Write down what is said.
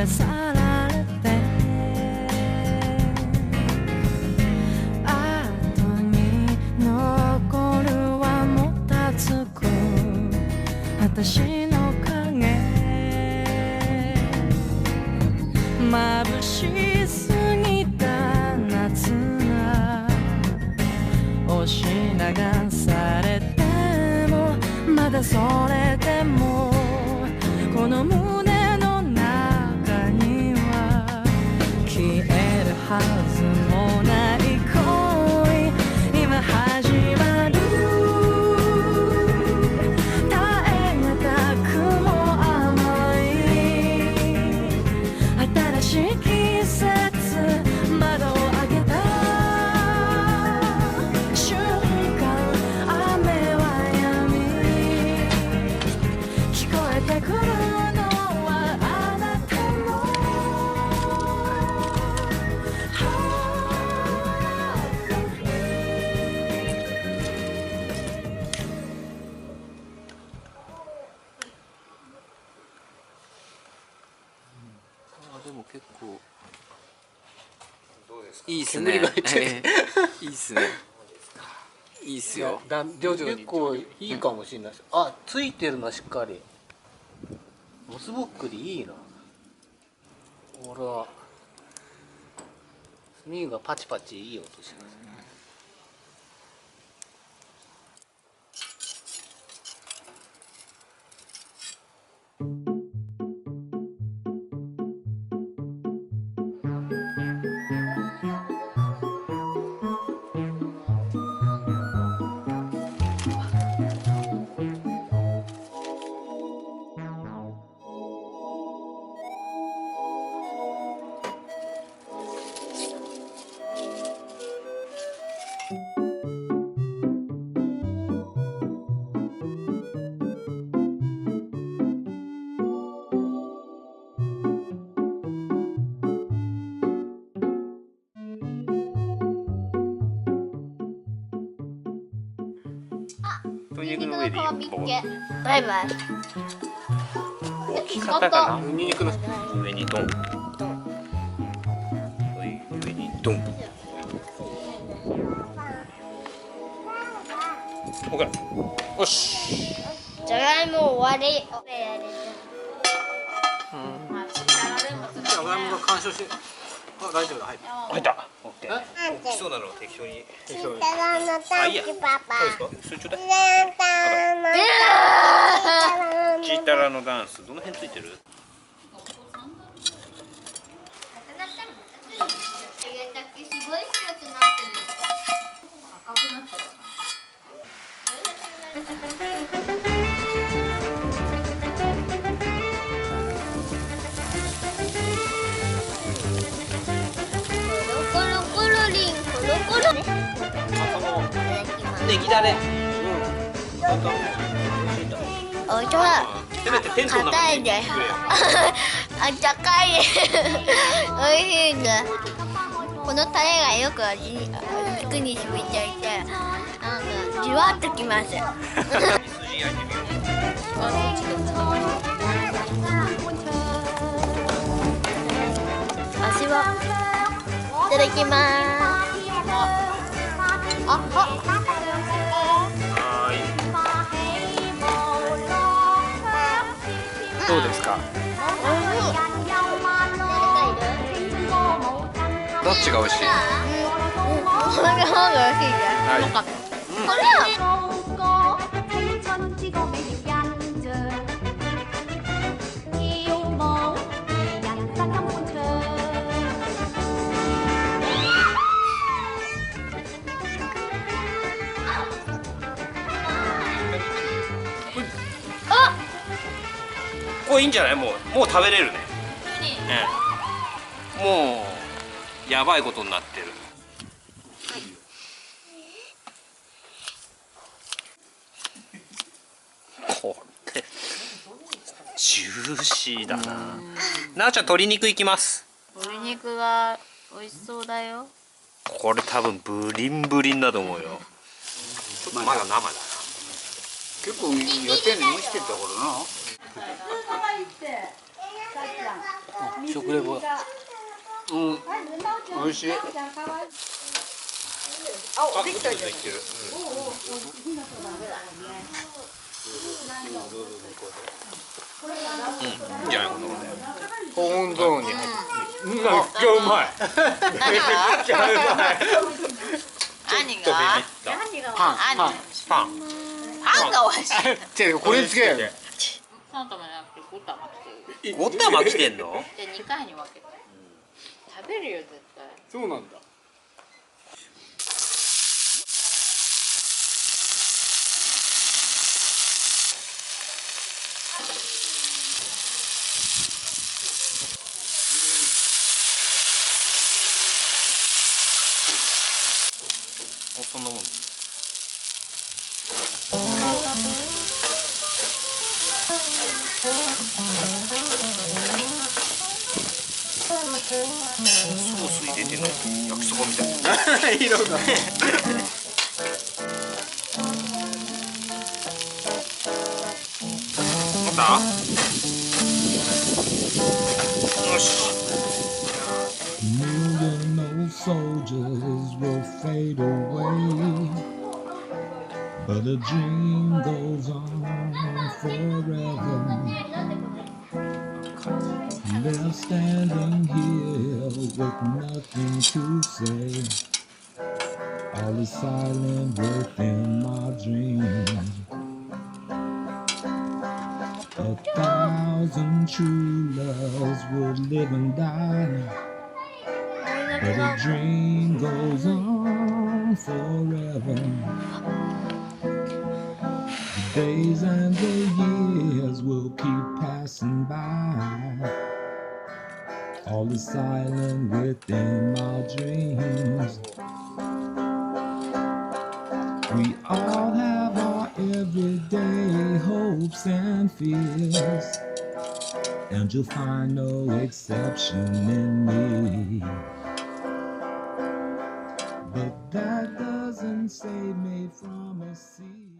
れ去られて後に残るはもたつく私の影眩しすぎた夏が押し流されてもまだそれでもこの胸の中には消えるはずもない恋今始まる絶え間なくも甘い新しい季節窓を開けた瞬間雨は止み聞こえてくるのはあなたのでも結構どうですか。いいっすね。煙が入ってるいいっすね。いいっすよ。徐々に結構いいかもしれないです。あ、ついてるなしっかり。モスボックリいいな。ほら、炭がパチパチいい音しますね。鶏肉の上でいいよ。ボコッバイバイ。大きかったかな。ニンニクの上にドン。上にドン。オッケー。よし。じゃがいも終わり。じゃがいもが干渉して、あ、大丈夫だ、入って。入った。オッケー。大きそうなのを適当に。あ、いいや。そうですか。それちょうだい。チータラのダンス、どの辺ついてる？すごい白くなってる。赤くなってる。コロコロリンコロコロね。ネギだれ。おいしはせめてテントの中に硬いでくれよ。あったかいおいしいんだ。このタレがよく肉に染みていてなんかじわっときます。筋焼いてみよ足はいただきます。あはう。はーい。どうですか。どっちが美味しい。これの方が美味しいね。はい。これこれいいんじゃない？もう食べれるね。もうやばいことになってる。これジューシーだな。なおちゃん鶏肉いきます。鶏肉が美味しそうだよ。これ多分ブリンブリンだと思うよ。ちょっとまだ生だな。結構やってんの蒸してるところな。食レポ。美味しい。できてる。いいんじゃないこのね。保温ゾーンに入ってる。めっちゃうまい。めっちゃうまい。何が？パン。パン。パンが美味しい。違う、これにつけよ。3玉じゃなくて5玉来てる。 5玉来てんの？じゃあ2回に分けて。食べるよ絶対。そうなんだ。そんなもん。ソース入れてない焼きそばみたいな色が。またよし。Million old soldiers will fade away, but a dream goes on forever. They're standing here with nothing to say. All is silent within my dreams. 1,000 true loves would live and die, but a dream goes on forever. The days and the years will keep passing by. All is silent within my dreams. We all have our everyday hopes and fears, and you'll find no exception in me. But that doesn't save me from a sea.